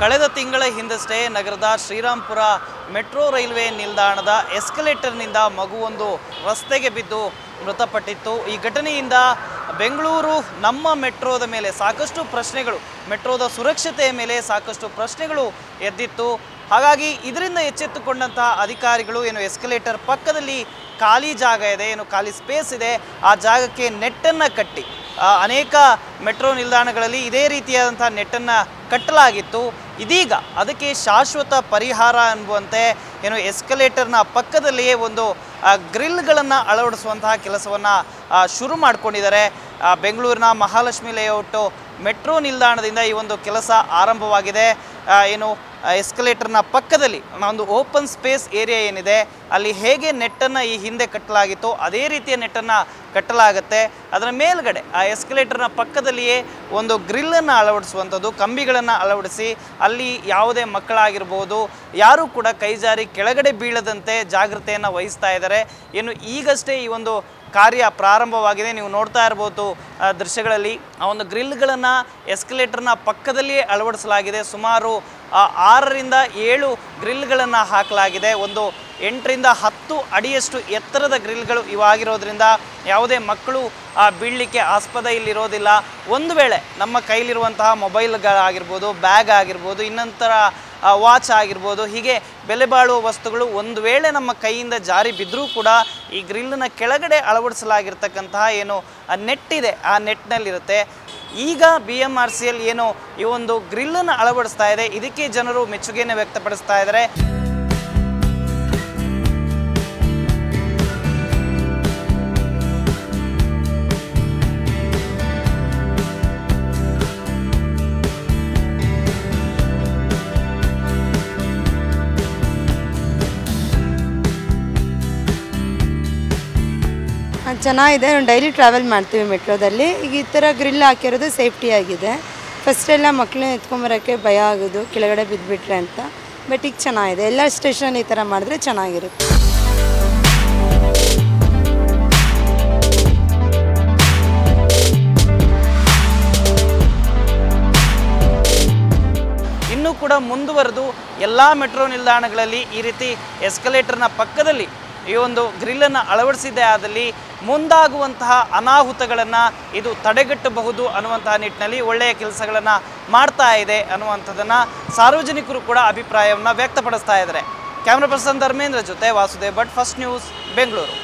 ಕಳೆದ ತಿಂಗಳ ಹಿಂದಷ್ಟೇ ನಗರದ ಶ್ರೀರಾಂಪುರ ಮೆಟ್ರೋ ರೈಲ್ವೆ ನಿಲ್ದಾಣದ ಎಸ್ಕಲೇಟರ್ನಿಂದ ಮಗುವೊಂದು ರಸ್ತೆಗೆ ಬಿದ್ದು ಮೃತಪಟ್ಟಿತ್ತು. ಈ ಘಟನೆಯಿಂದ ಬೆಂಗಳೂರು ನಮ್ಮ ಮೆಟ್ರೋದ ಮೇಲೆ ಸಾಕಷ್ಟು ಪ್ರಶ್ನೆಗಳು, ಮೆಟ್ರೋದ ಸುರಕ್ಷತೆಯ ಮೇಲೆ ಸಾಕಷ್ಟು ಪ್ರಶ್ನೆಗಳು ಎದ್ದಿತ್ತು. ಹಾಗಾಗಿ ಇದರಿಂದ ಎಚ್ಚೆತ್ತುಕೊಂಡಂತಹ ಅಧಿಕಾರಿಗಳು ಎಸ್ಕಲೇಟರ್ ಪಕ್ಕದಲ್ಲಿ ಖಾಲಿ ಜಾಗ ಇದೆ, ಖಾಲಿ ಸ್ಪೇಸ್ ಇದೆ, ಆ ಜಾಗಕ್ಕೆ ನೆಟ್ಟನ್ನು ಕಟ್ಟಿ ಅನೇಕ ಮೆಟ್ರೋ ನಿಲ್ದಾಣಗಳಲ್ಲಿ ಇದೇ ರೀತಿಯಾದಂಥ ನೆಟ್ಟನ್ನು ಕಟ್ಟಲಾಗಿತ್ತು. ಇದೀಗ ಅದಕ್ಕೆ ಶಾಶ್ವತ ಪರಿಹಾರ ಅನ್ನುವಂತೆ ಎಸ್ಕಲೇಟರ್ನ ಪಕ್ಕದಲ್ಲಿಯೇ ಒಂದು ಗ್ರಿಲ್ಗಳನ್ನು ಅಳವಡಿಸುವಂತಹ ಕೆಲಸವನ್ನು ಶುರು ಮಾಡಿಕೊಂಡಿದ್ದಾರೆ. ಬೆಂಗಳೂರಿನ ಮಹಾಲಕ್ಷ್ಮಿ ಲೇಔಟು ಮೆಟ್ರೋ ನಿಲ್ದಾಣದಿಂದ ಈ ಒಂದು ಕೆಲಸ ಆರಂಭವಾಗಿದೆ. ಎಸ್ಕಲೇಟರ್ನ ಪಕ್ಕದಲ್ಲಿ ಒಂದು ಓಪನ್ ಸ್ಪೇಸ್ ಏರಿಯಾ ಏನಿದೆ ಅಲ್ಲಿ ಹೇಗೆ ನೆಟ್ಟನ್ನು ಈ ಹಿಂದೆ ಕಟ್ಟಲಾಗಿತ್ತು ಅದೇ ರೀತಿಯ ನೆಟ್ಟನ್ನು ಕಟ್ಟಲಾಗುತ್ತೆ. ಅದರ ಮೇಲ್ಗಡೆ ಆ ಎಸ್ಕಲೇಟರ್ನ ಪಕ್ಕದಲ್ಲಿಯೇ ಒಂದು ಗ್ರಿಲ್ಲನ್ನು ಅಳವಡಿಸುವಂಥದ್ದು, ಕಂಬಿಗಳನ್ನು ಅಳವಡಿಸಿ ಅಲ್ಲಿ ಯಾವುದೇ ಮಕ್ಕಳಾಗಿರ್ಬೋದು ಯಾರೂ ಕೂಡ ಕೈಜಾರಿ ಕೆಳಗಡೆ ಬೀಳದಂತೆ ಜಾಗೃತೆಯನ್ನು ವಹಿಸ್ತಾ ಇದ್ದಾರೆ. ಈಗಷ್ಟೇ ಈ ಒಂದು ಕಾರ್ಯ ಪ್ರಾರಂಭವಾಗಿದೆ. ನೀವು ನೋಡ್ತಾ ಇರ್ಬೋದು ದೃಶ್ಯಗಳಲ್ಲಿ ಆ ಒಂದು ಗ್ರಿಲ್ಗಳನ್ನು ಎಸ್ಕಲೇಟರ್ನ ಪಕ್ಕದಲ್ಲಿಯೇ ಅಳವಡಿಸಲಾಗಿದೆ. ಸುಮಾರು 6ರಿಂದ 7 ಗ್ರಿಲ್ಗಳನ್ನು ಹಾಕಲಾಗಿದೆ. ಒಂದು 8ರಿಂದ 10 ಅಡಿಯಷ್ಟು ಎತ್ತರದ ಗ್ರಿಲ್ಗಳು ಇವಾಗಿರೋದ್ರಿಂದ ಯಾವುದೇ ಮಕ್ಕಳು ಬೀಳಲಿಕ್ಕೆ ಆಸ್ಪದ ಇಲ್ಲಿರೋದಿಲ್ಲ. ಒಂದು ವೇಳೆ ನಮ್ಮ ಕೈಲಿರುವಂತಹ ಮೊಬೈಲ್ಗಳಾಗಿರ್ಬೋದು, ಬ್ಯಾಗ್ ಆಗಿರ್ಬೋದು, ಇನ್ನಂತರ ವಾಚ್ ಆಗಿರ್ಬೋದು, ಹೀಗೆ ಬೆಲೆ ಬಾಳುವ ವಸ್ತುಗಳು ಒಂದು ವೇಳೆ ನಮ್ಮ ಕೈಯಿಂದ ಜಾರಿ ಬಿದ್ದರೂ ಕೂಡ ಈ ಗ್ರಿಲ್ನ ಕೆಳಗಡೆ ಅಳವಡಿಸಲಾಗಿರ್ತಕ್ಕಂತಹ ನೆಟ್ಟಿದೆ ಆ ನೆಟ್ನಲ್ಲಿರುತ್ತೆ. ಈಗ BMRCL ಈ ಒಂದು ಗ್ರಿಲ್ಲನ್ನು ಅಳವಡಿಸ್ತಾ ಇದೆ. ಇದಕ್ಕೆ ಜನರು ಮೆಚ್ಚುಗೆಯನ್ನು ವ್ಯಕ್ತಪಡಿಸ್ತಾ ಇದ್ದಾರೆ. ಚೆನ್ನಾಗಿದೆ. ಡೈಲಿ ಟ್ರಾವೆಲ್ ಮಾಡ್ತೀವಿ ಮೆಟ್ರೋದಲ್ಲಿ. ಈಗ ಈ ಥರ ಗ್ರಿಲ್ ಹಾಕಿರೋದು ಸೇಫ್ಟಿ ಆಗಿದೆ. ಫಸ್ಟೆಲ್ಲ ಮಕ್ಕಳನ್ನ ಎತ್ಕೊಂಬರೋಕ್ಕೆ ಭಯ ಆಗೋದು ಕೆಳಗಡೆ ಬಿದ್ದುಬಿಟ್ರೆ ಅಂತ. ಬಟ್ ಈಗ ಚೆನ್ನಾಗಿದೆ. ಎಲ್ಲ ಸ್ಟೇಷನ್ ಈ ಥರ ಮಾಡಿದ್ರೆ ಚೆನ್ನಾಗಿರುತ್ತೆ. ಇನ್ನೂ ಕೂಡ ಮುಂದುವರೆದು ಎಲ್ಲ ಮೆಟ್ರೋ ನಿಲ್ದಾಣಗಳಲ್ಲಿ ಈ ರೀತಿ ಎಸ್ಕಲೇಟರ್ನ ಪಕ್ಕದಲ್ಲಿ ಈ ಒಂದು ಗ್ರಿಲ್ಲನ್ನು ಅಳವಡಿಸಿದ್ದೇ ಆದಲ್ಲಿ ಮುಂದಾಗುವಂತಹ ಅನಾಹುತಗಳನ್ನು ಇದು ತಡೆಗಟ್ಟಬಹುದು ಅನ್ನುವಂತಹ ನಿಟ್ಟಿನಲ್ಲಿ ಒಳ್ಳೆಯ ಕೆಲಸಗಳನ್ನು ಮಾಡ್ತಾ ಇದೆ ಅನ್ನುವಂಥದ್ದನ್ನು ಸಾರ್ವಜನಿಕರು ಕೂಡ ಅಭಿಪ್ರಾಯವನ್ನು ವ್ಯಕ್ತಪಡಿಸ್ತಾ ಇದ್ದಾರೆ. ಕ್ಯಾಮ್ರಾ ಪರ್ಸನ್ ಧರ್ಮೇಂದ್ರ ಜೊತೆ ವಾಸುದೇವ್ ಭಟ್, ಫಸ್ಟ್ ನ್ಯೂಸ್, ಬೆಂಗಳೂರು.